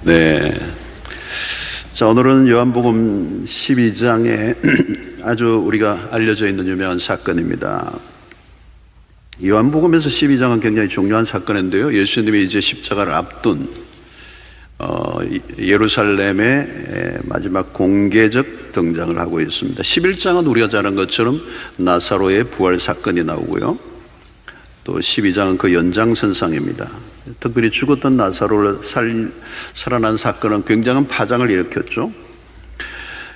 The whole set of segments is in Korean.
네. 자, 오늘은 요한복음 12장에 아주 우리가 알려져 있는 유명한 사건입니다. 요한복음에서 12장은 굉장히 중요한 사건인데요. 예수님이 이제 십자가를 앞둔 예루살렘의 마지막 공개적 등장을 하고 있습니다. 11장은 우리가 잘 아는 것처럼 나사로의 부활 사건이 나오고요. 또 12장은 그 연장선상입니다. 특별히 죽었던 나사로를 살아난 사건은 굉장한 파장을 일으켰죠.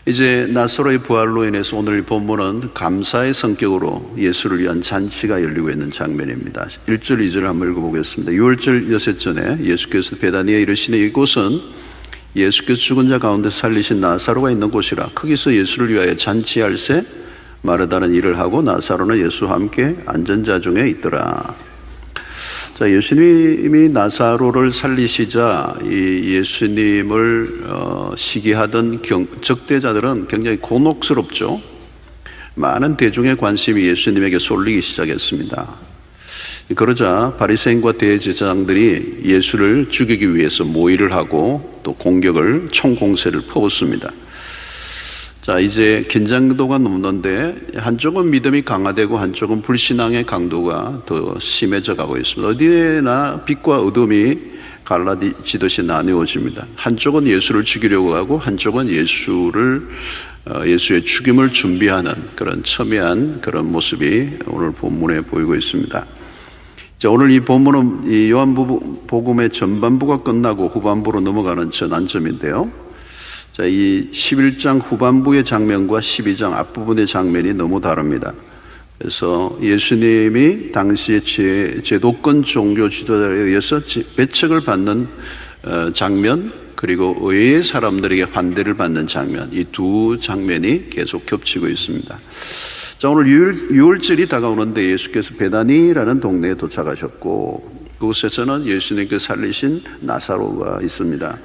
이제 나사로의 부활로 인해서 오늘 이 본문은 감사의 성격으로 예수를 위한 잔치가 열리고 있는 장면입니다. 1절 2절 한번 읽어보겠습니다. 6월절 여섯전에 예수께서 베다니에 이르시니 이곳은 예수께서 죽은 자 가운데 살리신 나사로가 있는 곳이라. 거기서 예수를 위하여 잔치할세 마르다는 일을 하고 나사로는 예수와 함께 앉은 자 중에 있더라. 자, 예수님이 나사로를 살리시자 이 예수님을 시기하던 적대자들은 굉장히 곤혹스럽죠. 많은 대중의 관심이 예수님에게 쏠리기 시작했습니다. 그러자 바리새인과 대제사장들이 예수를 죽이기 위해서 모의를 하고 또 공격을 총공세를 퍼붓습니다. 자, 이제 긴장도가 높는데 한쪽은 믿음이 강화되고 한쪽은 불신앙의 강도가 더 심해져 가고 있습니다. 어디에나 빛과 어둠이 갈라지듯이 나뉘어집니다. 한쪽은 예수를 죽이려고 하고 한쪽은 예수의 죽임을 준비하는 그런 첨예한 그런 모습이 오늘 본문에 보이고 있습니다. 자, 오늘 이 본문은 이 요한복음의 전반부가 끝나고 후반부로 넘어가는 전환점인데요. 자, 이 11장 후반부의 장면과 12장 앞부분의 장면이 너무 다릅니다. 그래서 예수님이 당시의 제도권 종교 지도자에 의해서 배척을 받는 장면, 그리고 의외의 사람들에게 환대를 받는 장면, 이 두 장면이 계속 겹치고 있습니다. 자, 오늘 6월절이 다가오는데 예수께서 베다니라는 동네에 도착하셨고 그곳에서는 예수님께 살리신 나사로가 있습니다.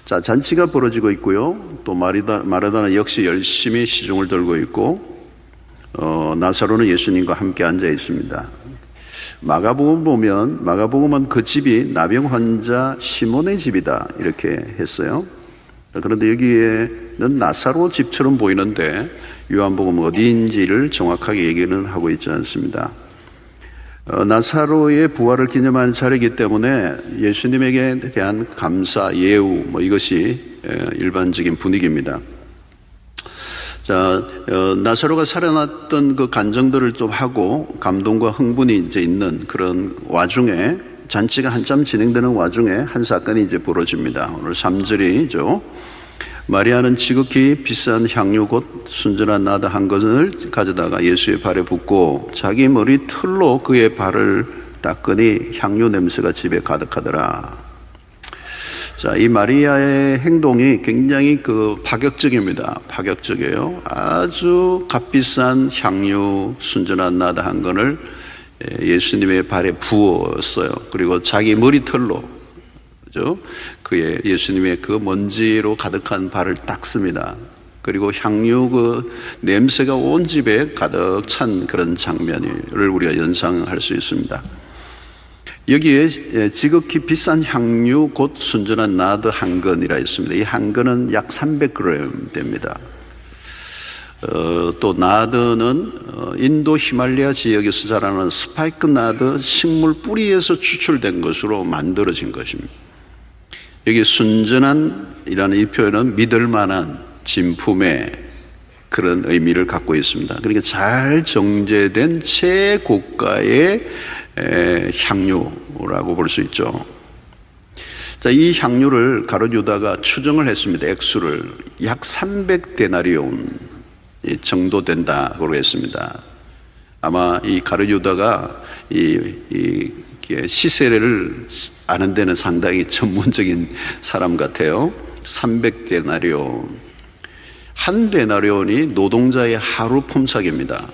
자, 잔치가 벌어지고 있고요. 또 마르다는 역시 열심히 시중을 들고 있고, 나사로는 예수님과 함께 앉아 있습니다. 마가복음은 그 집이 나병 환자 시몬의 집이다 이렇게 했어요. 그런데 여기에는 나사로 집처럼 보이는데 요한복음은 어디인지를 정확하게 얘기는 하고 있지 않습니다. 나사로의 부활을 기념하는 차례이기 때문에 예수님에게 대한 감사, 예우 이것이 일반적인 분위기입니다. 자, 나사로가 살아났던 그 간증들을 좀 하고 감동과 흥분이 이제 있는 그런 와중에 잔치가 한참 진행되는 와중에 한 사건이 이제 벌어집니다. 오늘 3절이죠. 마리아는 지극히 비싼 향유 곧 순전한 나드 한 것을 가져다가 예수의 발에 붓고 자기 머리 털로 그의 발을 닦으니 향유 냄새가 집에 가득하더라. 자, 이 마리아의 행동이 굉장히 파격적이에요. 아주 값비싼 향유 순전한 나드 한 건을 예수님의 발에 부었어요. 그리고 자기 머리털로 그의 예수님의 그 먼지로 가득한 발을 닦습니다. 그리고 향유 그 냄새가 온 집에 가득 찬 그런 장면을 우리가 연상할 수 있습니다. 여기에 지극히 비싼 향유 곧 순전한 나드 한 건이라 있습니다. 이 한 건은 약 300g 됩니다. 또 나드는 인도 히말라야 지역에서 자라는 스파이크 나드 식물 뿌리에서 추출된 것으로 만들어진 것입니다. 여기 순전한이라는 이 표현은 믿을 만한 진품의 그런 의미를 갖고 있습니다. 그러니까 잘 정제된 최고가의 향유라고 볼 수 있죠. 자, 이 향유를 가룟 유다가 추정을 했습니다. 액수를 약 300데나리온 정도 된다고 했습니다. 아마 이 가룟 유다가 이 시세를 아는 데는 상당히 전문적인 사람 같아요. 300데나리온. 한 데나리온이 노동자의 하루 품삯입니다.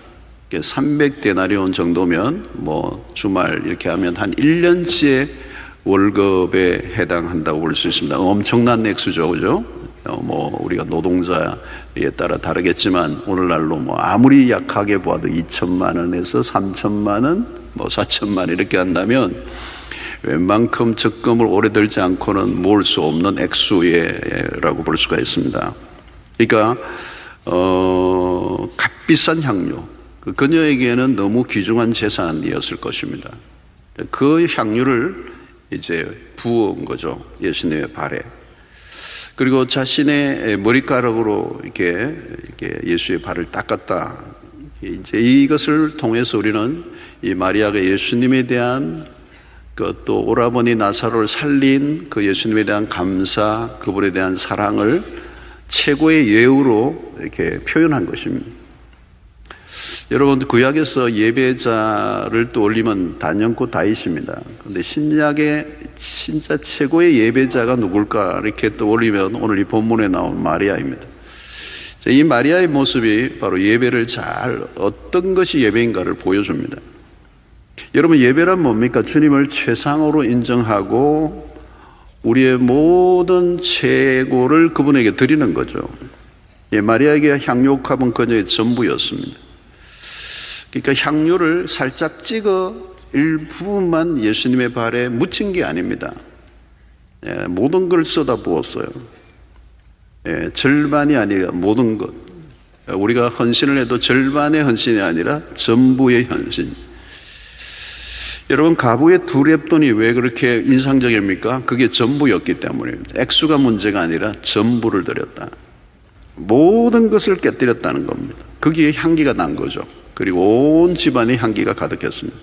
300데나리온 정도면 주말 이렇게 하면 한 1년치의 월급에 해당한다고 볼 수 있습니다. 엄청난 액수죠, 그죠? 우리가 노동자에 따라 다르겠지만 오늘날로 아무리 약하게 보아도 2천만 원에서 3천만 원, 4천만 원 이렇게 한다면 웬만큼 적금을 오래 들지 않고는 모을 수 없는 액수라고 볼 수가 있습니다. 그러니까 값비싼 향료, 그녀에게는 너무 귀중한 재산이었을 것입니다. 그 향유를 이제 부은 거죠, 예수님의 발에. 그리고 자신의 머리카락으로 이렇게 예수의 발을 닦았다. 이제 이것을 통해서 우리는 이 마리아가 예수님에 대한 또 오라버니 나사로를 살린 그 예수님에 대한 감사, 그분에 대한 사랑을 최고의 예우로 이렇게 표현한 것입니다. 여러분, 구약에서 예배자를 떠올리면 단연코 다윗입니다. 그런데 신약의 진짜 최고의 예배자가 누굴까 이렇게 떠올리면 오늘 이 본문에 나온 마리아입니다. 이 마리아의 모습이 바로 예배를 어떤 것이 예배인가를 보여줍니다. 여러분, 예배란 뭡니까? 주님을 최상으로 인정하고 우리의 모든 최고를 그분에게 드리는 거죠. 마리아에게 향유옥합은 그녀의 전부였습니다. 그러니까 향유를 살짝 찍어 일부분만 예수님의 발에 묻힌 게 아닙니다. 모든 걸 쏟아 부었어요. 절반이 아니라 모든 것. 우리가 헌신을 해도 절반의 헌신이 아니라 전부의 헌신. 여러분, 가부의 두 랩돈이 왜 그렇게 인상적입니까? 그게 전부였기 때문입니다. 액수가 문제가 아니라 전부를 드렸다. 모든 것을 깨뜨렸다는 겁니다. 거기에 향기가 난 거죠. 그리고 온 집안에 향기가 가득했습니다.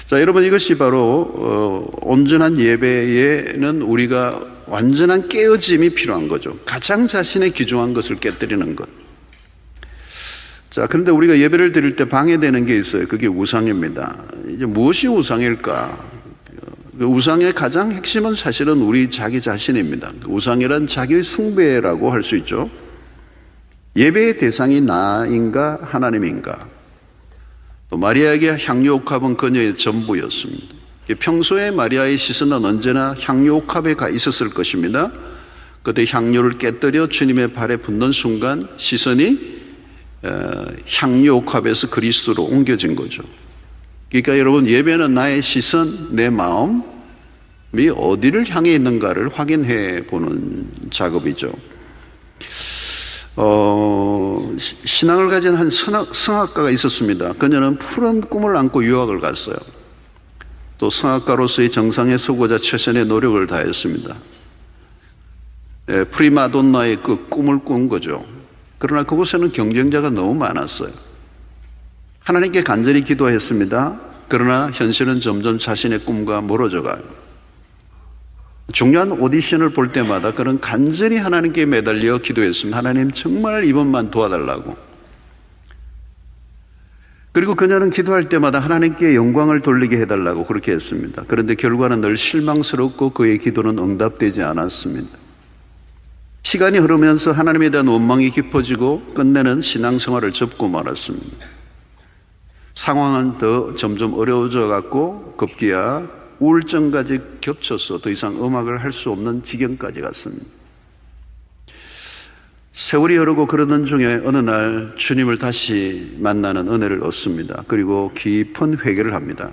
자, 여러분, 이것이 바로 온전한 예배에는 우리가 완전한 깨어짐이 필요한 거죠. 가장 자신의 귀중한 것을 깨뜨리는 것. 자, 그런데 우리가 예배를 드릴 때 방해되는 게 있어요. 그게 우상입니다. 이제 무엇이 우상일까? 우상의 가장 핵심은 사실은 우리 자기 자신입니다. 우상이란 자기 숭배라고 할 수 있죠. 예배의 대상이 나인가 하나님인가? 또 마리아에게 향유옥합은 그녀의 전부였습니다. 평소에 마리아의 시선은 언제나 향유옥합에 가 있었을 것입니다. 그때 향유를 깨뜨려 주님의 발에 붓는 순간 시선이 향유옥합에서 그리스도로 옮겨진 거죠. 그러니까 여러분, 예배는 나의 시선, 내 마음이 어디를 향해 있는가를 확인해 보는 작업이죠. 신앙을 가진 한 성악가가 있었습니다. 그녀는 푸른 꿈을 안고 유학을 갔어요. 또 성악가로서의 정상에 서고자 최선의 노력을 다했습니다. 프리마돈나의 그 꿈을 꾼 거죠. 그러나 그곳에는 경쟁자가 너무 많았어요. 하나님께 간절히 기도했습니다. 그러나 현실은 점점 자신의 꿈과 멀어져 가요. 중요한 오디션을 볼 때마다 그는 간절히 하나님께 매달려 기도했습니다. 하나님, 정말 이번만 도와달라고. 그리고 그녀는 기도할 때마다 하나님께 영광을 돌리게 해달라고 그렇게 했습니다. 그런데 결과는 늘 실망스럽고 그의 기도는 응답되지 않았습니다. 시간이 흐르면서 하나님에 대한 원망이 깊어지고 끝내는 신앙생활을 접고 말았습니다. 상황은 더 점점 어려워져 갔고 급기야 우울증까지 겹쳐서 더 이상 음악을 할 수 없는 지경까지 갔습니다. 세월이 흐르고 그러던 중에 어느 날 주님을 다시 만나는 은혜를 얻습니다. 그리고 깊은 회개를 합니다.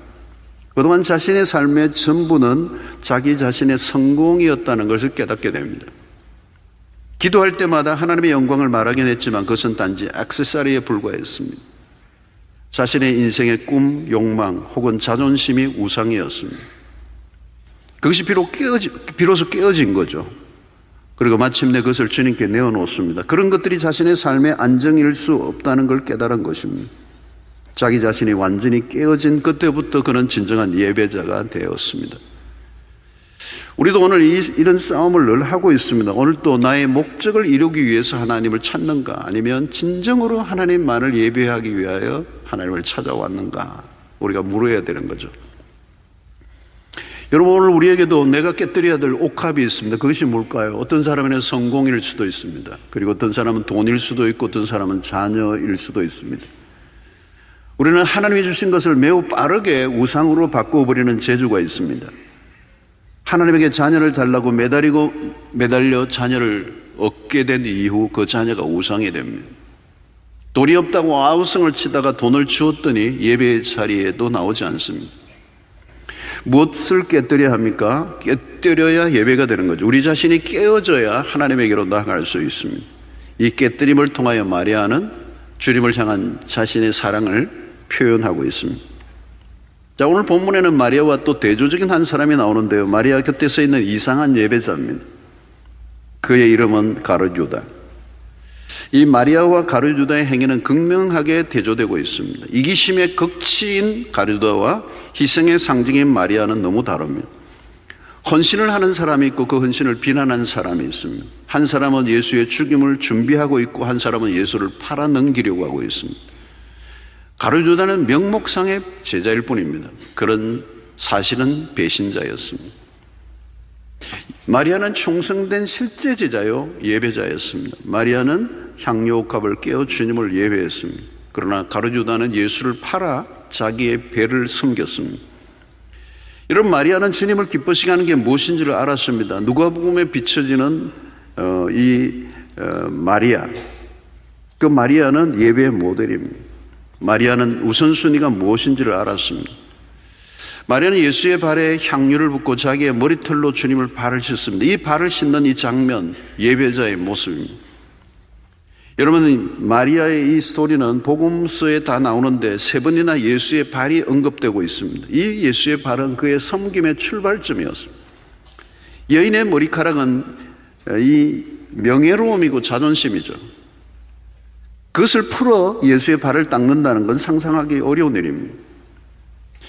그동안 자신의 삶의 전부는 자기 자신의 성공이었다는 것을 깨닫게 됩니다. 기도할 때마다 하나님의 영광을 말하긴 했지만 그것은 단지 액세서리에 불과했습니다. 자신의 인생의 꿈, 욕망 혹은 자존심이 우상이었습니다. 그것이 비로소 깨어진 거죠. 그리고 마침내 그것을 주님께 내어놓습니다. 그런 것들이 자신의 삶의 안정일 수 없다는 걸 깨달은 것입니다. 자기 자신이 완전히 깨어진 그때부터 그는 진정한 예배자가 되었습니다. 우리도 오늘 이런 싸움을 늘 하고 있습니다. 오늘 또 나의 목적을 이루기 위해서 하나님을 찾는가, 아니면 진정으로 하나님만을 예배하기 위하여 하나님을 찾아왔는가, 우리가 물어야 되는 거죠. 여러분, 오늘 우리에게도 내가 깨뜨려야 될 옥합이 있습니다. 그것이 뭘까요? 어떤 사람은 성공일 수도 있습니다. 그리고 어떤 사람은 돈일 수도 있고 어떤 사람은 자녀일 수도 있습니다. 우리는 하나님이 주신 것을 매우 빠르게 우상으로 바꿔버리는 재주가 있습니다. 하나님에게 자녀를 달라고 매달려 자녀를 얻게 된 이후 그 자녀가 우상이 됩니다. 돈이 없다고 아우성을 치다가 돈을 주었더니 예배의 자리에도 나오지 않습니다. 무엇을 깨뜨려야 합니까? 깨뜨려야 예배가 되는 거죠. 우리 자신이 깨어져야 하나님에게로 나아갈 수 있습니다. 이 깨뜨림을 통하여 마리아는 주님을 향한 자신의 사랑을 표현하고 있습니다. 자, 오늘 본문에는 마리아와 또 대조적인 한 사람이 나오는데요. 마리아 곁에 서 있는 이상한 예배자입니다. 그의 이름은 가룟유다. 이 마리아와 가룟유다의 행위는 극명하게 대조되고 있습니다. 이기심의 극치인 가룟유다와 희생의 상징인 마리아는 너무 다릅니다. 헌신을 하는 사람이 있고 그 헌신을 비난하는 사람이 있습니다. 한 사람은 예수의 죽임을 준비하고 있고 한 사람은 예수를 팔아넘기려고 하고 있습니다. 가룟유다는 명목상의 제자일 뿐입니다. 그런 사실은 배신자였습니다. 마리아는 충성된 실제 제자요 예배자였습니다. 마리아는 향유옥합을 깨어 주님을 예배했습니다. 그러나 가룟유다는 예수를 팔아 자기의 배를 섬겼습니다. 이런 마리아는 주님을 기쁘시게 하는 게 무엇인지를 알았습니다. 누가복음에 비춰지는 마리아, 그 마리아는 예배의 모델입니다. 마리아는 우선순위가 무엇인지를 알았습니다. 마리아는 예수의 발에 향유를 붓고 자기의 머리털로 주님을 발을 씻습니다. 이 발을 씻는 이 장면, 예배자의 모습입니다. 여러분, 마리아의 이 스토리는 복음서에 다 나오는데 3번이나 예수의 발이 언급되고 있습니다. 이 예수의 발은 그의 섬김의 출발점이었습니다. 여인의 머리카락은 이 명예로움이고 자존심이죠. 그것을 풀어 예수의 발을 닦는다는 건 상상하기 어려운 일입니다.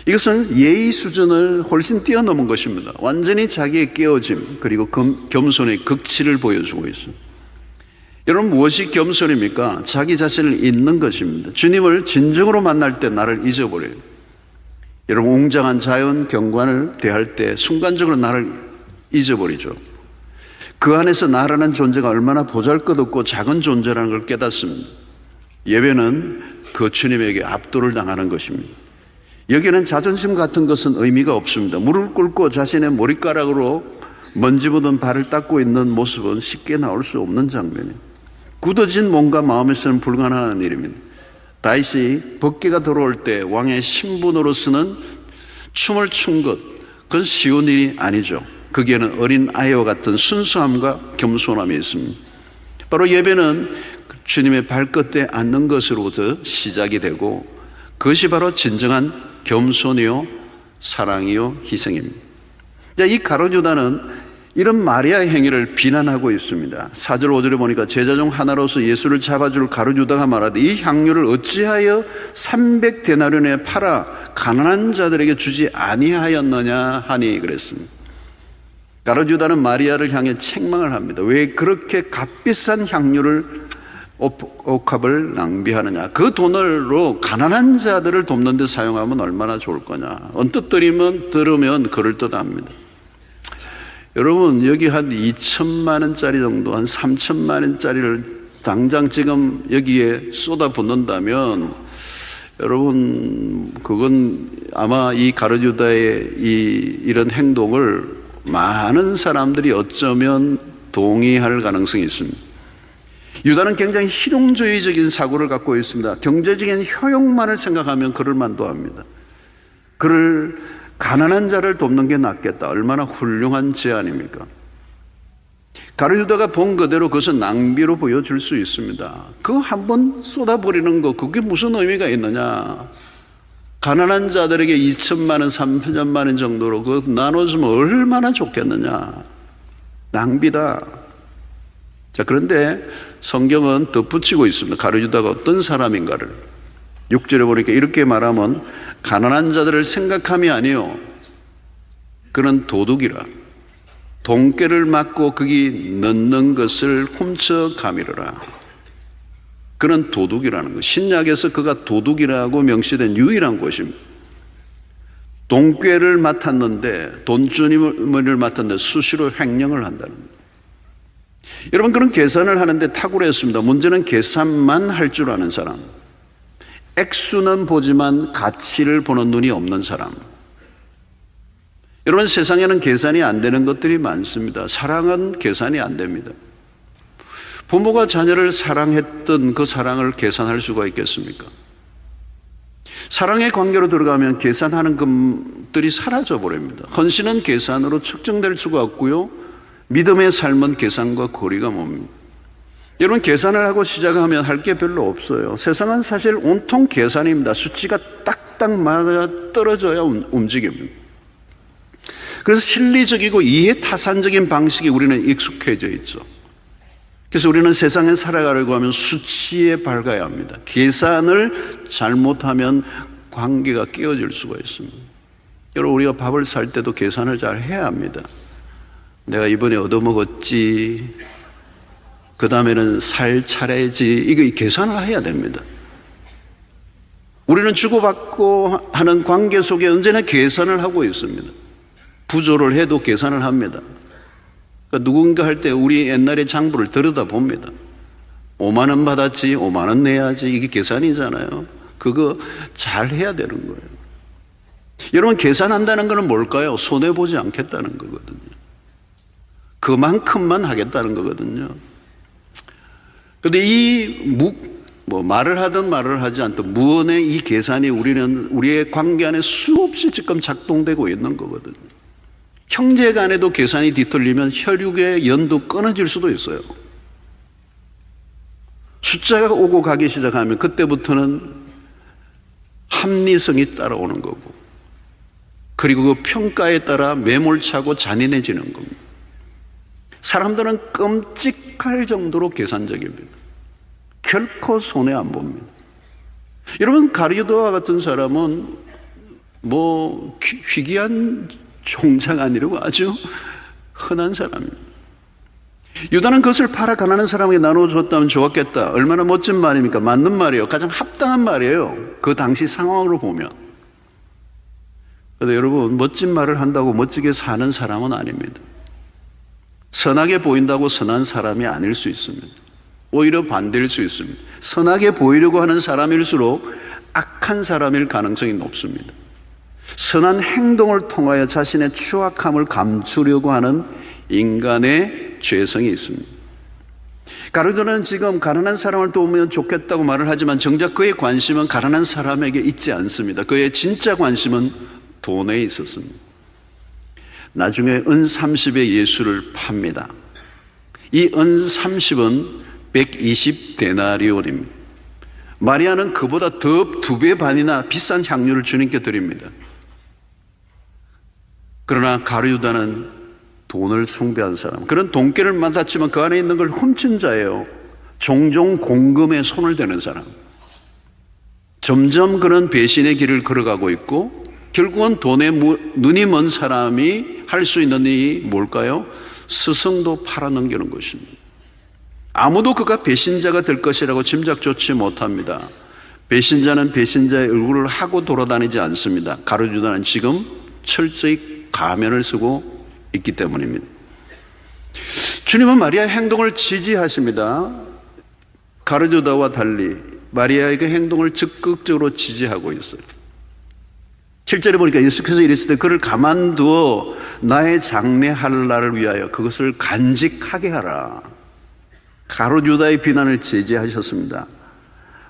이것은 예의 수준을 훨씬 뛰어넘은 것입니다. 완전히 자기의 깨어짐 그리고 겸손의 극치를 보여주고 있습니다. 여러분, 무엇이 겸손입니까? 자기 자신을 잊는 것입니다. 주님을 진정으로 만날 때 나를 잊어버려요. 여러분, 웅장한 자연 경관을 대할 때 순간적으로 나를 잊어버리죠. 그 안에서 나라는 존재가 얼마나 보잘것없고 작은 존재라는 걸 깨닫습니다. 예배는 그 주님에게 압도를 당하는 것입니다. 여기에는 자존심 같은 것은 의미가 없습니다. 무릎 꿇고 자신의 머리카락으로 먼지 묻은 발을 닦고 있는 모습은 쉽게 나올 수 없는 장면이에요. 굳어진 몸과 마음에서는 불가능한 일입니다. 다윗이 법궤가 들어올 때 왕의 신분으로서는 춤을 춘 것, 그건 쉬운 일이 아니죠. 거기에는 어린 아이와 같은 순수함과 겸손함이 있습니다. 바로 예배는 주님의 발끝에 앉는 것으로부터 시작이 되고 그것이 바로 진정한 겸손이요 사랑이요 희생입니다. 자, 이 가룟유다는 이런 마리아의 행위를 비난하고 있습니다. 4절 5절에 보니까 제자 중 하나로서 예수를 잡아줄 가룟유다가 말하되 이 향유를 어찌하여 300데나리온에 팔아 가난한 자들에게 주지 아니하였느냐 하니 그랬습니다. 가룟유다는 마리아를 향해 책망을 합니다. 왜 그렇게 값비싼 향유를 옥합을 낭비하느냐. 그 돈으로 가난한 자들을 돕는 데 사용하면 얼마나 좋을 거냐. 언뜻 들으면 그럴듯합니다. 여러분, 여기 한 2천만 원짜리 정도, 한 3천만 원짜리를 당장 지금 여기에 쏟아붓는다면 여러분, 그건 아마 이 가룟유다의 이런 행동을 많은 사람들이 어쩌면 동의할 가능성이 있습니다. 유다는 굉장히 실용주의적인 사고를 갖고 있습니다. 경제적인 효용만을 생각하면 그럴 만도 합니다. 그를 가난한 자를 돕는 게 낫겠다. 얼마나 훌륭한 제안입니까? 가룟유다가 본 그대로 그것은 낭비로 보여줄 수 있습니다. 그거 한번 쏟아버리는 거 그게 무슨 의미가 있느냐. 가난한 자들에게 2천만 원, 3천만 원 정도로 그거 나눠주면 얼마나 좋겠느냐. 낭비다. 자, 그런데 성경은 덧붙이고 있습니다. 가룟유다가 어떤 사람인가를. 6절에 보니까 이렇게 말하면 가난한 자들을 생각함이 아니요 그는 도둑이라. 돈꾀를 맞고 거기 넣는 것을 훔쳐가미르라. 그는 도둑이라는 것. 신약에서 그가 도둑이라고 명시된 유일한 곳입니다. 돈꾀를 맡았는데 돈주머니를 맡았는데 수시로 횡령을 한다는 것. 여러분, 그런 계산을 하는데 탁월했습니다. 문제는 계산만 할 줄 아는 사람, 액수는 보지만 가치를 보는 눈이 없는 사람. 여러분, 세상에는 계산이 안 되는 것들이 많습니다. 사랑은 계산이 안 됩니다. 부모가 자녀를 사랑했던 그 사랑을 계산할 수가 있겠습니까? 사랑의 관계로 들어가면 계산하는 것들이 사라져 버립니다. 헌신은 계산으로 측정될 수가 없고요, 믿음의 삶은 계산과 거리가 멉니다. 여러분, 계산을 하고 시작하면 할 게 별로 없어요. 세상은 사실 온통 계산입니다. 수치가 딱딱 맞아 떨어져야 움직입니다. 그래서 실리적이고 이해타산적인 방식에 우리는 익숙해져 있죠. 그래서 우리는 세상에 살아가려고 하면 수치에 밝아야 합니다. 계산을 잘못하면 관계가 깨어질 수가 있습니다. 여러분, 우리가 밥을 살 때도 계산을 잘 해야 합니다. 내가 이번에 얻어먹었지, 그 다음에는 살 차려야지, 이거 계산을 해야 됩니다. 우리는 주고받고 하는 관계 속에 언제나 계산을 하고 있습니다. 부조를 해도 계산을 합니다. 그러니까 누군가 할 때 우리 옛날의 장부를 들여다봅니다. 5만 원 받았지, 5만 원 내야지, 이게 계산이잖아요. 그거 잘 해야 되는 거예요. 여러분, 계산한다는 것은 뭘까요? 손해보지 않겠다는 거거든요. 그만큼만 하겠다는 거거든요. 그런데 말을 하든 말을 하지 않든 무언의 이 계산이 우리의 관계 안에 수없이 지금 작동되고 있는 거거든요. 형제 간에도 계산이 뒤틀리면 혈육의 연도 끊어질 수도 있어요. 숫자가 오고 가기 시작하면 그때부터는 합리성이 따라오는 거고, 그리고 그 평가에 따라 매몰차고 잔인해지는 겁니다. 사람들은 끔찍할 정도로 계산적입니다. 결코 손해 안 봅니다. 여러분, 가룟유다와 같은 사람은 희귀한 종자가 아니라고 아주 흔한 사람입니다. 유다는 그것을 팔아 가난한 사람에게 나눠줬다면 좋았겠다. 얼마나 멋진 말입니까? 맞는 말이에요. 가장 합당한 말이에요. 그 당시 상황으로 보면. 그런데 여러분, 멋진 말을 한다고 멋지게 사는 사람은 아닙니다. 선하게 보인다고 선한 사람이 아닐 수 있습니다. 오히려 반대일 수 있습니다. 선하게 보이려고 하는 사람일수록 악한 사람일 가능성이 높습니다. 선한 행동을 통하여 자신의 추악함을 감추려고 하는 인간의 죄성이 있습니다. 가룟유다는 지금 가난한 사람을 도우면 좋겠다고 말을 하지만 정작 그의 관심은 가난한 사람에게 있지 않습니다. 그의 진짜 관심은 돈에 있었습니다. 나중에 은 30에 예수를 팝니다. 이 은 30은 120데나리온입니다. 마리아는 그보다 더 2배 반이나 비싼 향유를 주님께 드립니다. 그러나 가룟유다는 돈을 숭배한 사람, 그런 돈깨를 맡았지만 그 안에 있는 걸 훔친 자예요. 종종 공금에 손을 대는 사람. 점점 그런 배신의 길을 걸어가고 있고, 결국은 돈에 눈이 먼 사람이 할 수 있는 일이 뭘까요? 스승도 팔아넘기는 것입니다. 아무도 그가 배신자가 될 것이라고 짐작조차 못합니다. 배신자는 배신자의 얼굴을 하고 돌아다니지 않습니다. 가룟유다는 지금 철저히 가면을 쓰고 있기 때문입니다. 주님은 마리아의 행동을 지지하십니다. 가룟유다와 달리 마리아의 그 행동을 적극적으로 지지하고 있어요. 7절에 보니까 예수께서 이르시되 그를 가만두어 나의 장례할 날을 위하여 그것을 간직하게 하라. 가룟유다의 비난을 제지하셨습니다.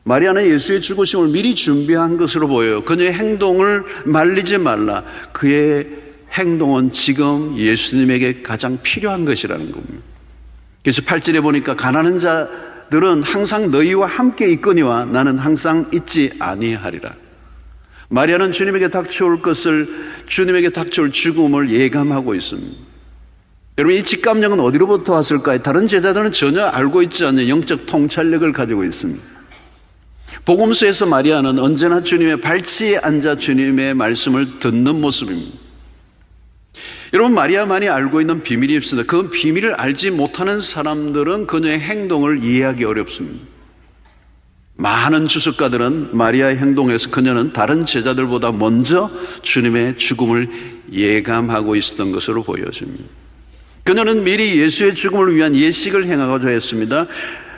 마리아는 예수의 죽으심을 미리 준비한 것으로 보여요. 그녀의 행동을 말리지 말라. 그의 행동은 지금 예수님에게 가장 필요한 것이라는 겁니다. 그래서 8절에 보니까 가난한 자들은 항상 너희와 함께 있거니와 나는 항상 있지 아니하리라. 마리아는 주님에게 닥쳐올 죽음을 예감하고 있습니다. 여러분, 이 직감력은 어디로부터 왔을까요? 다른 제자들은 전혀 알고 있지 않는 영적 통찰력을 가지고 있습니다. 복음서에서 마리아는 언제나 주님의 발치에 앉아 주님의 말씀을 듣는 모습입니다. 여러분, 마리아만이 알고 있는 비밀이 있습니다. 그 비밀을 알지 못하는 사람들은 그녀의 행동을 이해하기 어렵습니다. 많은 주석가들은 마리아의 행동에서 그녀는 다른 제자들보다 먼저 주님의 죽음을 예감하고 있었던 것으로 보여집니다. 그녀는 미리 예수의 죽음을 위한 예식을 행하고자 했습니다.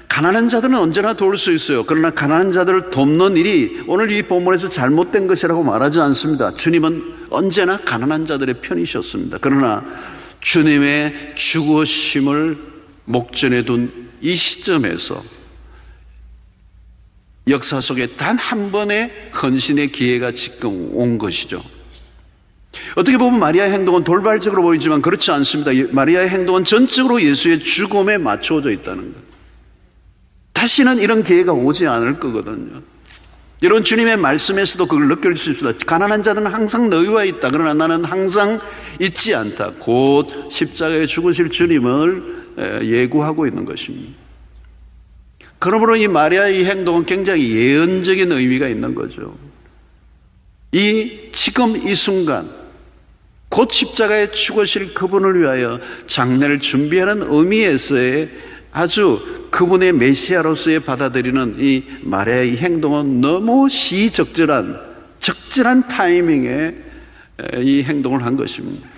가난한 자들은 언제나 도울 수 있어요. 그러나 가난한 자들을 돕는 일이 오늘 이 본문에서 잘못된 것이라고 말하지 않습니다. 주님은 언제나 가난한 자들의 편이셨습니다. 그러나 주님의 죽으심을 목전에 둔 이 시점에서 역사 속에 단 한 번의 헌신의 기회가 지금 온 것이죠. 어떻게 보면 마리아의 행동은 돌발적으로 보이지만 그렇지 않습니다. 마리아의 행동은 전적으로 예수의 죽음에 맞춰져 있다는 것. 다시는 이런 기회가 오지 않을 거거든요. 여러분, 주님의 말씀에서도 그걸 느낄 수 있습니다. 가난한 자는 항상 너희와 있다. 그러나 나는 항상 있지 않다. 곧 십자가에 죽으실 주님을 예고하고 있는 것입니다. 그러므로 이 마리아의 이 행동은 굉장히 예언적인 의미가 있는 거죠. 지금 이 순간 곧 십자가에 죽으실 그분을 위하여 장례를 준비하는 의미에서의 아주 그분의 메시아로서의 받아들이는 이 마리아의 이 행동은 너무 시적절한 타이밍에 이 행동을 한 것입니다.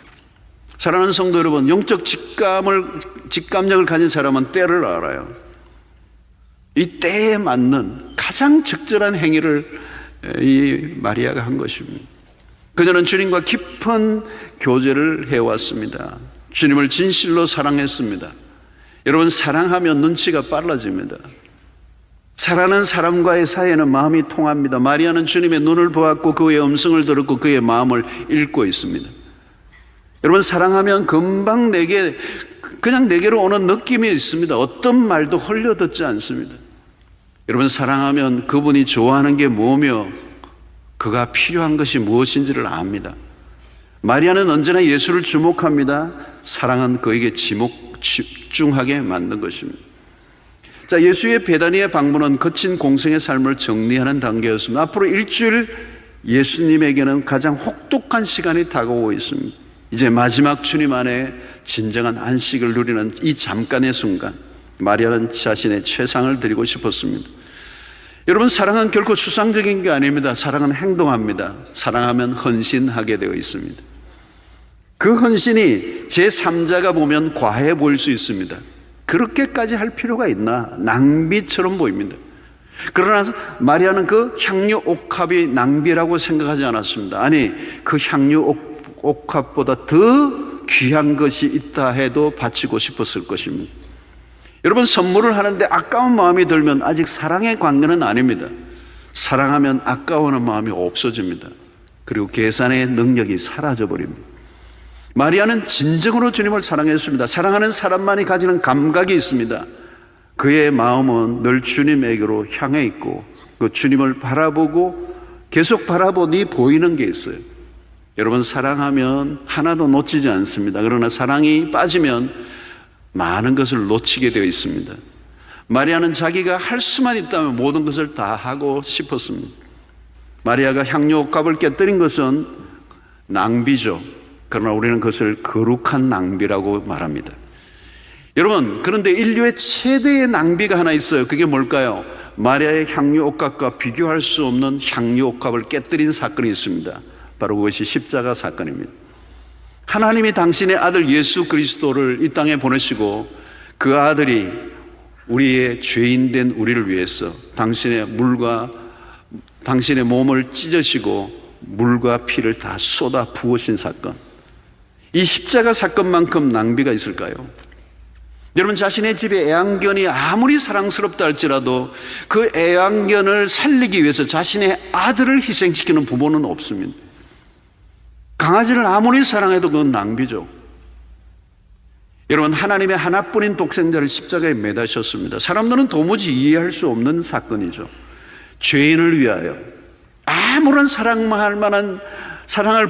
사랑하는 성도 여러분, 영적 직감력을 가진 사람은 때를 알아요. 이 때에 맞는 가장 적절한 행위를 이 마리아가 한 것입니다. 그녀는 주님과 깊은 교제를 해왔습니다. 주님을 진실로 사랑했습니다. 여러분, 사랑하면 눈치가 빨라집니다. 사랑하는 사람과의 사이에는 마음이 통합니다. 마리아는 주님의 눈을 보았고 그의 음성을 들었고 그의 마음을 읽고 있습니다. 여러분, 사랑하면 금방 그냥 내게로 오는 느낌이 있습니다. 어떤 말도 흘려듣지 않습니다. 여러분, 사랑하면 그분이 좋아하는 게 뭐며 그가 필요한 것이 무엇인지를 압니다. 마리아는 언제나 예수를 주목합니다. 사랑은 그에게 집중하게 만든 것입니다. 자, 예수의 베다니의 방문은 거친 공생의 삶을 정리하는 단계였습니다. 앞으로 일주일 예수님에게는 가장 혹독한 시간이 다가오고 있습니다. 이제 마지막 주님 안에 진정한 안식을 누리는 이 잠깐의 순간, 마리아는 자신의 최상을 드리고 싶었습니다. 여러분, 사랑은 결코 추상적인 게 아닙니다. 사랑은 행동합니다. 사랑하면 헌신하게 되어 있습니다. 그 헌신이 제3자가 보면 과해 보일 수 있습니다. 그렇게까지 할 필요가 있나? 낭비처럼 보입니다. 그러나 마리아는 그 향유 옥합이 낭비라고 생각하지 않았습니다. 아니, 그 향유 옥합보다 더 귀한 것이 있다 해도 바치고 싶었을 것입니다. 여러분, 선물을 하는데 아까운 마음이 들면 아직 사랑의 관계는 아닙니다. 사랑하면 아까워하는 마음이 없어집니다. 그리고 계산의 능력이 사라져버립니다. 마리아는 진정으로 주님을 사랑했습니다. 사랑하는 사람만이 가지는 감각이 있습니다. 그의 마음은 늘 주님에게로 향해 있고 그 주님을 바라보고 계속 바라보니 보이는 게 있어요. 여러분, 사랑하면 하나도 놓치지 않습니다. 그러나 사랑이 빠지면 많은 것을 놓치게 되어 있습니다. 마리아는 자기가 할 수만 있다면 모든 것을 다 하고 싶었습니다. 마리아가 향유 옥합을 깨뜨린 것은 낭비죠. 그러나 우리는 그것을 거룩한 낭비라고 말합니다. 여러분, 그런데 인류의 최대의 낭비가 하나 있어요. 그게 뭘까요? 마리아의 향유 옥합과 비교할 수 없는 향유 옥합을 깨뜨린 사건이 있습니다. 바로 그것이 십자가 사건입니다. 하나님이 당신의 아들 예수 그리스도를 이 땅에 보내시고 그 아들이 우리의 죄인된 우리를 위해서 당신의 몸을 찢으시고 물과 피를 다 쏟아 부으신 사건. 이 십자가 사건만큼 낭비가 있을까요? 여러분, 자신의 집에 애완견이 아무리 사랑스럽다 할지라도 그 애완견을 살리기 위해서 자신의 아들을 희생시키는 부모는 없습니다. 강아지를 아무리 사랑해도 그건 낭비죠. 여러분, 하나님의 하나뿐인 독생자를 십자가에 매다셨습니다. 사람들은 도무지 이해할 수 없는 사건이죠. 죄인을 위하여 아무런 사랑을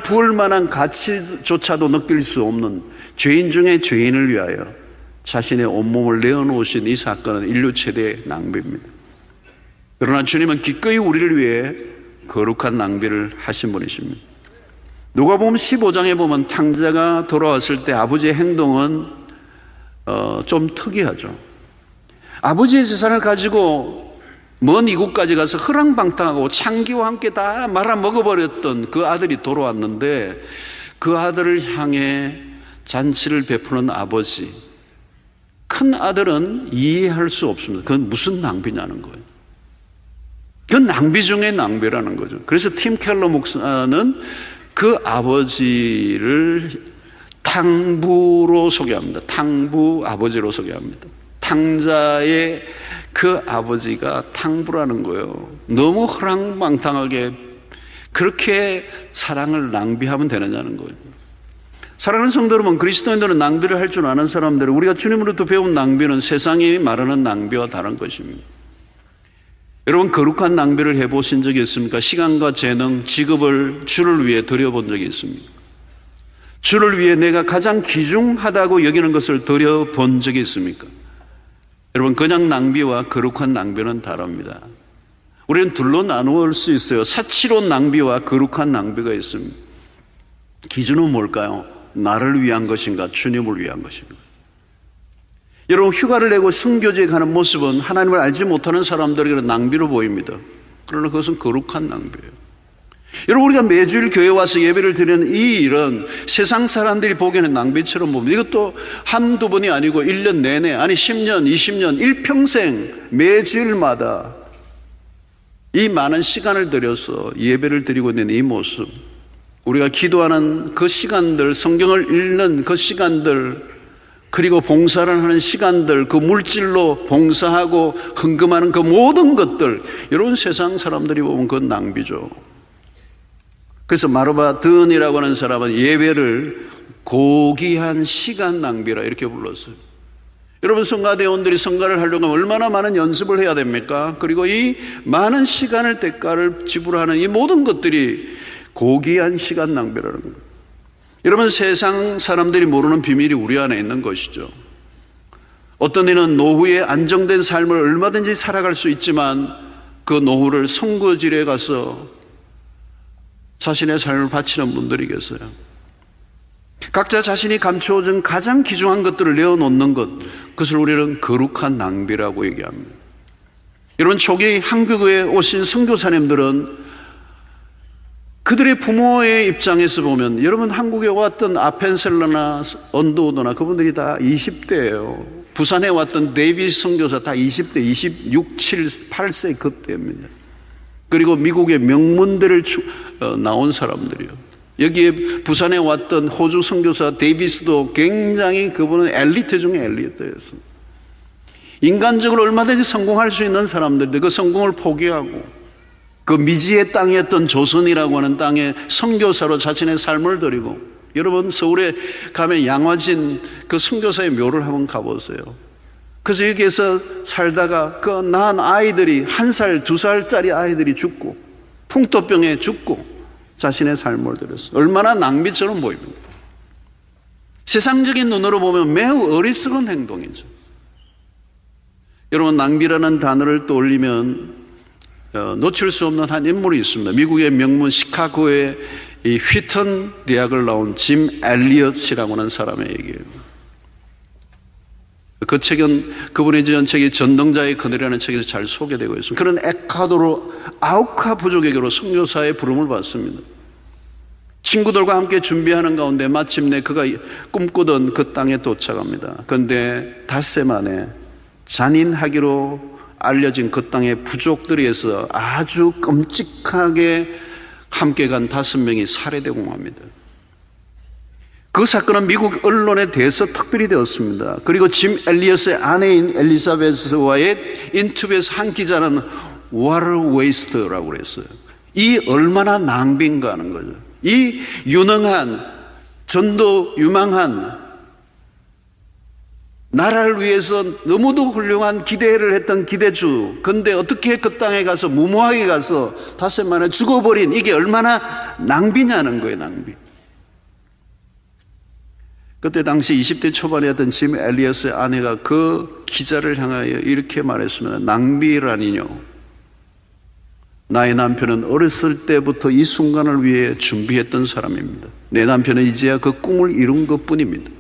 부을 만한 가치조차도 느낄 수 없는 죄인 중에 죄인을 위하여 자신의 온몸을 내어놓으신 이 사건은 인류 최대의 낭비입니다. 그러나 주님은 기꺼이 우리를 위해 거룩한 낭비를 하신 분이십니다. 누가복음 15장에 보면 탕자가 돌아왔을 때 아버지의 행동은 좀 특이하죠. 아버지의 재산을 가지고 먼 이곳까지 가서 허랑방탕하고 창기와 함께 다 말아먹어버렸던 그 아들이 돌아왔는데 그 아들을 향해 잔치를 베푸는 아버지, 큰 아들은 이해할 수 없습니다. 그건 무슨 낭비냐는 거예요. 그건 낭비 중에 낭비라는 거죠. 그래서 팀 켈러 목사는 그 아버지를 탕부로 소개합니다. 탕부 아버지로 소개합니다. 탕자의 그 아버지가 탕부라는 거예요. 너무 허랑방탕하게 그렇게 사랑을 낭비하면 되느냐는 거예요. 사랑하는 성도 여러분, 그리스도인들은 낭비를 할 줄 아는 사람들은 우리가 주님으로부터 배운 낭비는 세상이 말하는 낭비와 다른 것입니다. 여러분, 거룩한 낭비를 해보신 적이 있습니까? 시간과 재능, 직업을 주를 위해 드려본 적이 있습니까? 주를 위해 내가 가장 귀중하다고 여기는 것을 드려본 적이 있습니까? 여러분, 그냥 낭비와 거룩한 낭비는 다릅니다. 우리는 둘로 나누을 수 있어요. 사치로운 낭비와 거룩한 낭비가 있습니다. 기준은 뭘까요? 나를 위한 것인가, 주님을 위한 것인가? 여러분, 휴가를 내고 선교지에 가는 모습은 하나님을 알지 못하는 사람들에게는 낭비로 보입니다. 그러나 그것은 거룩한 낭비예요. 여러분, 우리가 매주일 교회에 와서 예배를 드리는 이 일은 세상 사람들이 보기에는 낭비처럼 봅니다. 이것도 한두 번이 아니고 1년 내내, 아니 10년, 20년, 일평생 매주일마다 이 많은 시간을 들여서 예배를 드리고 있는 이 모습, 우리가 기도하는 그 시간들, 성경을 읽는 그 시간들, 그리고 봉사를 하는 시간들, 그 물질로 봉사하고 헌금하는 그 모든 것들, 여러분, 세상 사람들이 보면 그건 낭비죠. 그래서 마르바 드은이라고 하는 사람은 예배를 고귀한 시간 낭비라 이렇게 불렀어요. 여러분, 성가대원들이 성가를 하려고 하면 얼마나 많은 연습을 해야 됩니까? 그리고 이 많은 시간을 대가를 지불하는 이 모든 것들이 고귀한 시간 낭비라는 거예요. 여러분, 세상 사람들이 모르는 비밀이 우리 안에 있는 것이죠. 어떤 이는 노후에 안정된 삶을 얼마든지 살아갈 수 있지만 그 노후를 선거지에 가서 자신의 삶을 바치는 분들이 계세요. 각자 자신이 감추어진 가장 귀중한 것들을 내어놓는 것, 그것을 우리는 거룩한 낭비라고 얘기합니다. 여러분, 초기 한국에 오신 선교사님들은 그들의 부모의 입장에서 보면, 여러분, 한국에 왔던 아펜셀러나 언더우드나 그분들이 다 20대예요. 부산에 왔던 데이비스 선교사 다 20대, 26, 7, 8세 그때입니다. 그리고 미국의 명문대를 나온 사람들이요. 여기에 부산에 왔던 호주 선교사 데이비스도 굉장히, 그분은 엘리트 중에 엘리트였습니다. 인간적으로 얼마든지 성공할 수 있는 사람들인데 그 성공을 포기하고 그 미지의 땅이었던 조선이라고 하는 땅에 선교사로 자신의 삶을 드리고, 여러분, 서울에 가면 양화진 그 선교사의 묘를 한번 가보세요. 그래서 여기에서 살다가 그 낳은 아이들이 1살, 2살짜리 아이들이 죽고 풍토병에 죽고 자신의 삶을 드렸어요. 얼마나 낭비처럼 보입니다. 세상적인 눈으로 보면 매우 어리석은 행동이죠. 여러분, 낭비라는 단어를 떠올리면 놓칠 수 없는 한 인물이 있습니다. 미국의 명문 시카고의 이 휘턴 대학을 나온 짐 엘리엇이라고 하는 사람의 얘기예요. 그 책은, 그분의 지은 책이 전능자의 그늘이라는 책에서 잘 소개되고 있습니다. 그런 에콰도르 아우카 부족에게로 선교사의 부름을 받습니다. 친구들과 함께 준비하는 가운데 마침내 그가 꿈꾸던 그 땅에 도착합니다. 그런데 닷새 만에 잔인하기로 알려진 그 땅의 부족들에서 아주 끔찍하게 함께 간 5명이 살해되고 맙니다. 그 사건은 미국 언론에 대해서 특별히 되었습니다. 그리고 짐 엘리엇의 아내인 엘리사베스와의 인터뷰에서 한 기자는 water waste라고 그랬어요. 이 얼마나 낭비인가 하는 거죠. 이 유능한, 전도 유망한, 나라를 위해서 너무도 훌륭한 기대를 했던 기대주, 근데 어떻게 그 땅에 가서 무모하게 가서 닷새 만에 죽어버린, 이게 얼마나 낭비냐는 거예요. 낭비. 그때 당시 20대 초반이었던 짐 엘리엇의 아내가 그 기자를 향하여 이렇게 말했습니다. 낭비라니요, 나의 남편은 어렸을 때부터 이 순간을 위해 준비했던 사람입니다. 내 남편은 이제야 그 꿈을 이룬 것뿐입니다.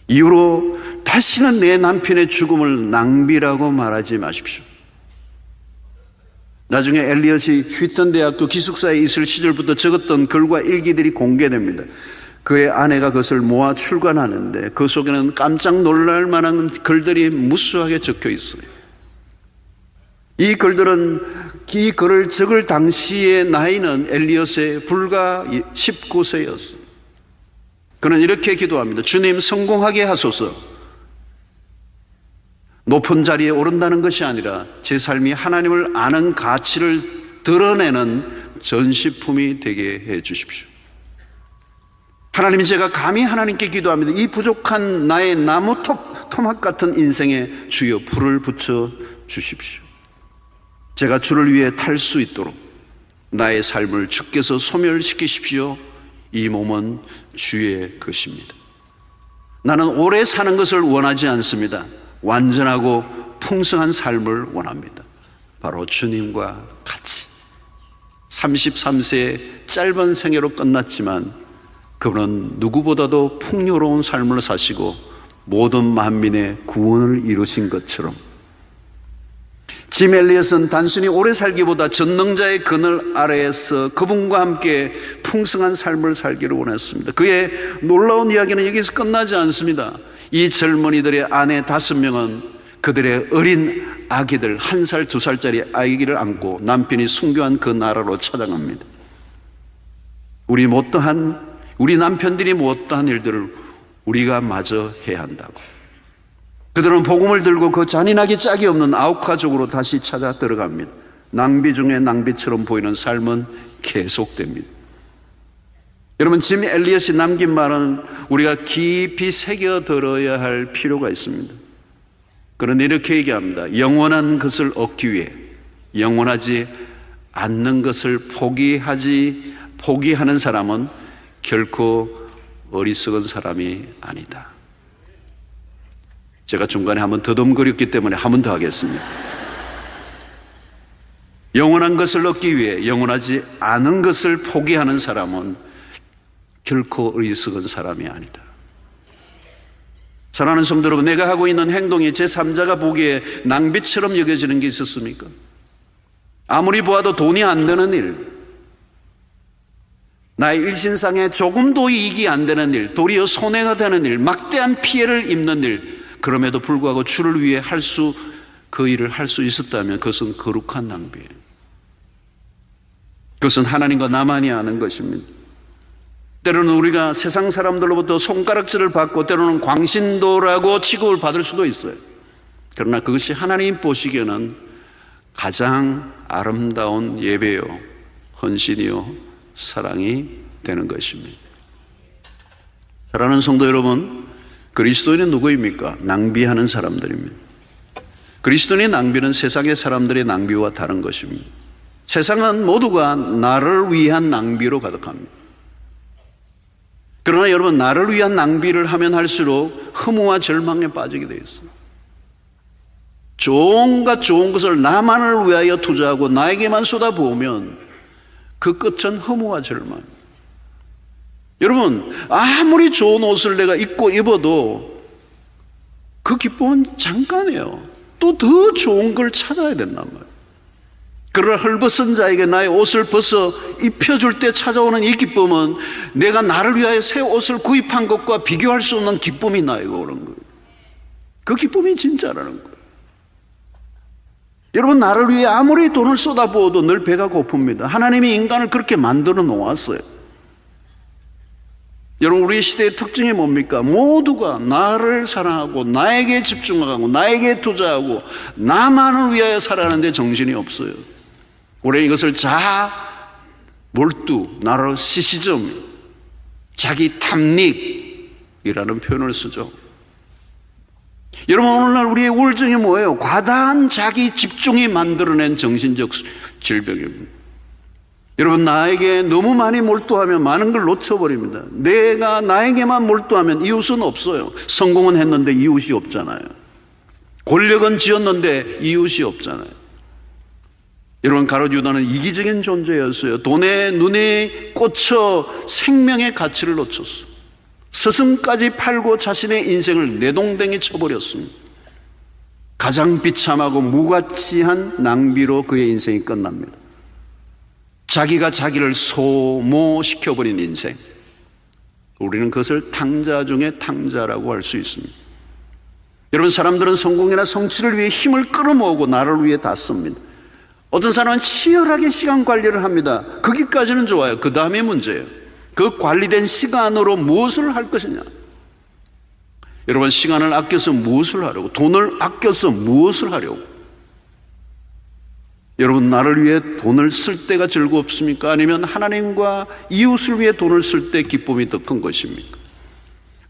이후로 다시는 내 남편의 죽음을 낭비라고 말하지 마십시오. 나중에 엘리엇이 휘턴 대학교 기숙사에 있을 시절부터 적었던 글과 일기들이 공개됩니다. 그의 아내가 그것을 모아 출간하는데 그 속에는 깜짝 놀랄 만한 글들이 무수하게 적혀 있어요. 이 글들은, 이 글을 적을 당시의 나이는 엘리엇의 불과 19세였어요. 그는 이렇게 기도합니다. 주님, 성공하게 하소서. 높은 자리에 오른다는 것이 아니라 제 삶이 하나님을 아는 가치를 드러내는 전시품이 되게 해 주십시오. 하나님, 제가 감히 하나님께 기도합니다. 이 부족한 나의 나무 토막 같은 인생에 주여 불을 붙여 주십시오. 제가 주를 위해 탈 수 있도록 나의 삶을 주께서 소멸시키십시오. 이 몸은 주의 것입니다. 나는 오래 사는 것을 원하지 않습니다. 완전하고 풍성한 삶을 원합니다. 바로 주님과 같이. 33세의 짧은 생애로 끝났지만 그분은 누구보다도 풍요로운 삶을 사시고 모든 만민의 구원을 이루신 것처럼 짐 엘리엇은 단순히 오래 살기보다 전능자의 그늘 아래에서 그분과 함께 풍성한 삶을 살기를 원했습니다. 그의 놀라운 이야기는 여기서 끝나지 않습니다. 이 젊은이들의 아내 5명은 그들의 어린 아기들, 1살, 2살짜리 아기를 안고 남편이 순교한 그 나라로 찾아갑니다. 우리 남편들이 못한 일들을 우리가 마저 해야 한다고. 그들은 복음을 들고 그 잔인하기 짝이 없는 아우카족으로 다시 찾아 들어갑니다. 낭비 중에 낭비처럼 보이는 삶은 계속됩니다. 여러분, 짐 엘리엇이 남긴 말은 우리가 깊이 새겨들어야 할 필요가 있습니다. 그런데 이렇게 얘기합니다. 영원한 것을 얻기 위해 영원하지 않는 것을 포기하는 사람은 결코 어리석은 사람이 아니다. 제가 중간에 한번 더듬거렸기 때문에 한 번 더 하겠습니다. 영원한 것을 얻기 위해 영원하지 않은 것을 포기하는 사람은 결코 어리석은 사람이 아니다. 사랑하는 성도 여러분, 내가 하고 있는 행동이 제3자가 보기에 낭비처럼 여겨지는 게 있었습니까? 아무리 보아도 돈이 안 되는 일, 나의 일신상에 조금도 이익이 안 되는 일, 도리어 손해가 되는 일, 막대한 피해를 입는 일, 그럼에도 불구하고 주를 위해 그 일을 할 수 있었다면 그것은 거룩한 낭비예요. 그것은 하나님과 나만이 아는 것입니다. 때로는 우리가 세상 사람들로부터 손가락질을 받고 때로는 광신도라고 취급을 받을 수도 있어요. 그러나 그것이 하나님 보시기에는 가장 아름다운 예배요, 헌신이요, 사랑이 되는 것입니다. 사랑하는 성도 여러분, 그리스도인은 누구입니까? 낭비하는 사람들입니다. 그리스도인의 낭비는 세상의 사람들의 낭비와 다른 것입니다. 세상은 모두가 나를 위한 낭비로 가득합니다. 그러나 여러분, 나를 위한 낭비를 하면 할수록 허무와 절망에 빠지게 되어 있어요. 좋은 것을 나만을 위하여 투자하고 나에게만 쏟아부으면 그 끝은 허무와 절망. 여러분, 아무리 좋은 옷을 내가 입고 입어도 그 기쁨은 잠깐이에요. 또 더 좋은 걸 찾아야 된단 말이에요. 그러나 헐벗은 자에게 나의 옷을 벗어 입혀줄 때 찾아오는 이 기쁨은 내가 나를 위하여 새 옷을 구입한 것과 비교할 수 없는 기쁨이 나에게 오는 거예요. 그 기쁨이 진짜라는 거예요. 여러분, 나를 위해 아무리 돈을 쏟아부어도 늘 배가 고픕니다. 하나님이 인간을 그렇게 만들어 놓았어요. 여러분, 우리 시대의 특징이 뭡니까? 모두가 나를 사랑하고 나에게 집중하고 나에게 투자하고 나만을 위하여 살아가는데 정신이 없어요. 우리 이것을 몰두, 나르시시즘, 자기 탐닉이라는 표현을 쓰죠. 여러분, 오늘날 우리의 우울증이 뭐예요? 과다한 자기 집중이 만들어낸 정신적 질병입니다. 여러분, 나에게 너무 많이 몰두하면 많은 걸 놓쳐버립니다. 내가 나에게만 몰두하면 이웃은 없어요. 성공은 했는데 이웃이 없잖아요. 권력은 쥐었는데 이웃이 없잖아요. 여러분, 가롯 유다는 이기적인 존재였어요. 돈에 눈에 꽂혀 생명의 가치를 놓쳤어요. 스승까지 팔고 자신의 인생을 내동댕이 쳐버렸습니다. 가장 비참하고 무가치한 낭비로 그의 인생이 끝납니다. 자기가 자기를 소모시켜버린 인생. 우리는 그것을 탕자 중에 탕자라고 할 수 있습니다. 여러분, 사람들은 성공이나 성취를 위해 힘을 끌어모으고 나를 위해 다 씁니다. 어떤 사람은 치열하게 시간 관리를 합니다. 거기까지는 좋아요. 그 다음에 문제예요. 그 관리된 시간으로 무엇을 할 것이냐. 여러분, 시간을 아껴서 무엇을 하려고? 돈을 아껴서 무엇을 하려고? 여러분, 나를 위해 돈을 쓸 때가 즐겁습니까? 아니면 하나님과 이웃을 위해 돈을 쓸 때 기쁨이 더 큰 것입니까?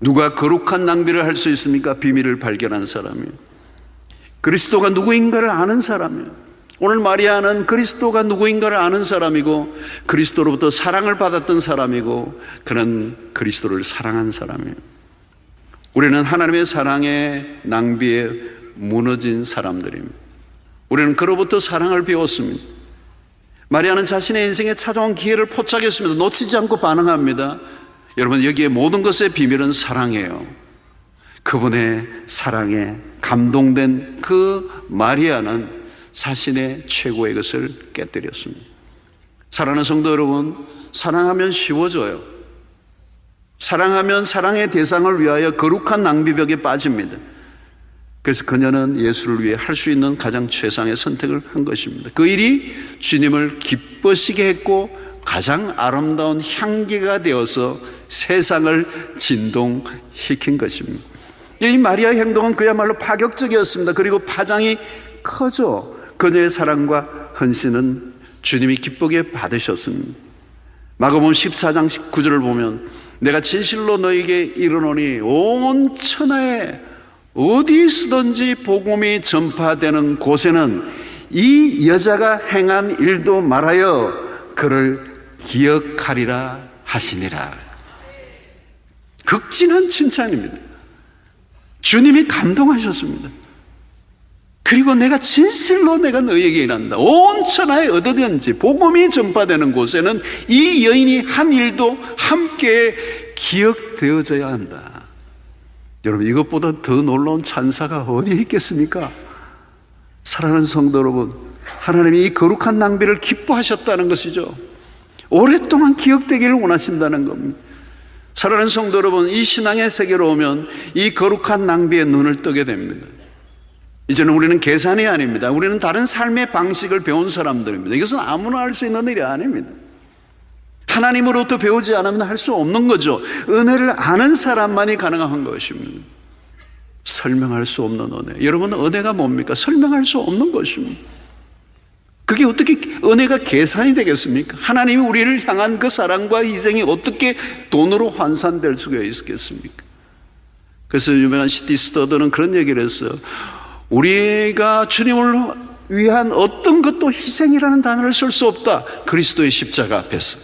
누가 거룩한 낭비를 할 수 있습니까? 비밀을 발견한 사람이에요. 그리스도가 누구인가를 아는 사람이에요. 오늘 마리아는 그리스도가 누구인가를 아는 사람이고 그리스도로부터 사랑을 받았던 사람이고 그는 그리스도를 사랑한 사람이에요. 우리는 하나님의 사랑의 낭비에 무너진 사람들입니다. 우리는 그로부터 사랑을 배웠습니다. 마리아는 자신의 인생에 찾아온 기회를 포착했습니다. 놓치지 않고 반응합니다. 여러분, 여기에 모든 것의 비밀은 사랑이에요. 그분의 사랑에 감동된 그 마리아는 자신의 최고의 것을 깨뜨렸습니다. 사랑하는 성도 여러분, 사랑하면 쉬워져요. 사랑하면 사랑의 대상을 위하여 거룩한 낭비벽에 빠집니다. 그래서 그녀는 예수를 위해 할 수 있는 가장 최상의 선택을 한 것입니다. 그 일이 주님을 기뻐시게 했고 가장 아름다운 향기가 되어서 세상을 진동시킨 것입니다. 이 마리아의 행동은 그야말로 파격적이었습니다. 그리고 파장이 커져 그녀의 사랑과 헌신은 주님이 기쁘게 받으셨습니다. 마가복음 14장 19절을 보면 내가 진실로 너에게 이르노니 온 천하에 어디 있든지 복음이 전파되는 곳에는 이 여자가 행한 일도 말하여 그를 기억하리라 하시니라. 극진한 칭찬입니다. 주님이 감동하셨습니다. 그리고 내가 진실로 내가 너에게 일한다. 온 천하에 어디든지 복음이 전파되는 곳에는 이 여인이 한 일도 함께 기억되어져야 한다. 여러분, 이것보다 더 놀라운 찬사가 어디에 있겠습니까? 사랑하는 성도 여러분, 하나님이 이 거룩한 낭비를 기뻐하셨다는 것이죠. 오랫동안 기억되기를 원하신다는 겁니다. 사랑하는 성도 여러분, 이 신앙의 세계로 오면 이 거룩한 낭비에 눈을 뜨게 됩니다. 이제는 우리는 계산이 아닙니다. 우리는 다른 삶의 방식을 배운 사람들입니다. 이것은 아무나 할 수 있는 일이 아닙니다. 하나님으로부터 배우지 않으면 할 수 없는 거죠. 은혜를 아는 사람만이 가능한 것입니다. 설명할 수 없는 은혜. 여러분, 은혜가 뭡니까? 설명할 수 없는 것입니다. 그게 어떻게 은혜가 계산이 되겠습니까? 하나님이 우리를 향한 그 사랑과 희생이 어떻게 돈으로 환산될 수가 있겠습니까? 그래서 유명한 C.T. 스터드는 그런 얘기를 했어요. 우리가 주님을 위한 어떤 것도 희생이라는 단어를 쓸 수 없다. 그리스도의 십자가 앞에서.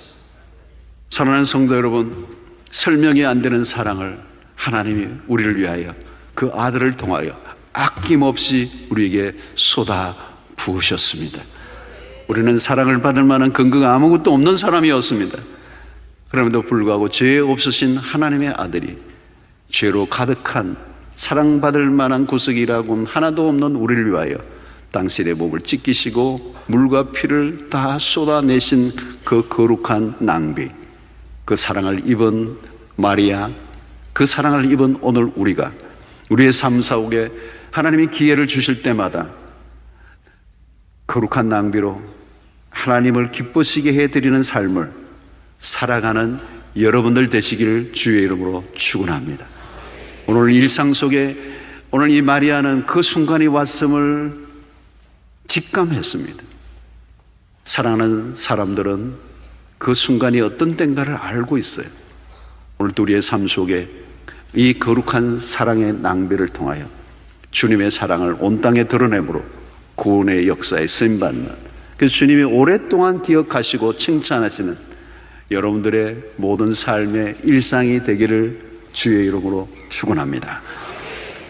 사랑하는 성도 여러분, 설명이 안 되는 사랑을 하나님이 우리를 위하여 그 아들을 통하여 아낌없이 우리에게 쏟아 부으셨습니다. 우리는 사랑을 받을 만한 근거가 아무것도 없는 사람이었습니다. 그럼에도 불구하고 죄 없으신 하나님의 아들이 죄로 가득한 사랑받을 만한 구석이라고는 하나도 없는 우리를 위하여 당신의 몸을 찢기시고 물과 피를 다 쏟아내신 그 거룩한 낭비, 그 사랑을 입은 마리아, 그 사랑을 입은 오늘 우리가 우리의 삶 속에 하나님이 기회를 주실 때마다 거룩한 낭비로 하나님을 기쁘시게 해드리는 삶을 살아가는 여러분들 되시기를 주의 이름으로 축원합니다. 오늘 일상 속에 오늘 이 마리아는 그 순간이 왔음을 직감했습니다. 사랑하는 사람들은 그 순간이 어떤 때인가를 알고 있어요. 오늘도 우리의 삶 속에 이 거룩한 사랑의 낭비를 통하여 주님의 사랑을 온 땅에 드러내므로 구원의 역사에 쓰임받는, 그래서 주님이 오랫동안 기억하시고 칭찬하시는 여러분들의 모든 삶의 일상이 되기를 주의 이름으로 축원합니다.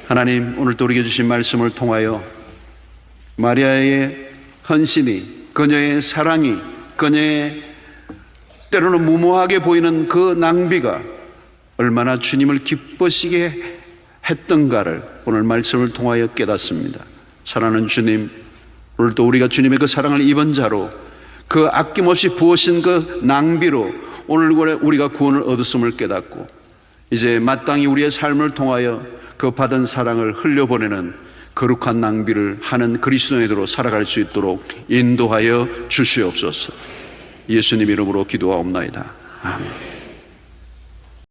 하나님, 오늘도 우리에게 주신 말씀을 통하여 마리아의 헌신이, 그녀의 사랑이, 그녀의 때로는 무모하게 보이는 그 낭비가 얼마나 주님을 기쁘시게 했던가를 오늘 말씀을 통하여 깨닫습니다. 사랑하는 주님, 오늘도 우리가 주님의 그 사랑을 입은 자로 그 아낌없이 부으신 그 낭비로 오늘 우리가 구원을 얻었음을 깨닫고 이제 마땅히 우리의 삶을 통하여 그 받은 사랑을 흘려보내는 거룩한 낭비를 하는 그리스도인으로 살아갈 수 있도록 인도하여 주시옵소서. 예수님 이름으로 기도하옵나이다. 아멘.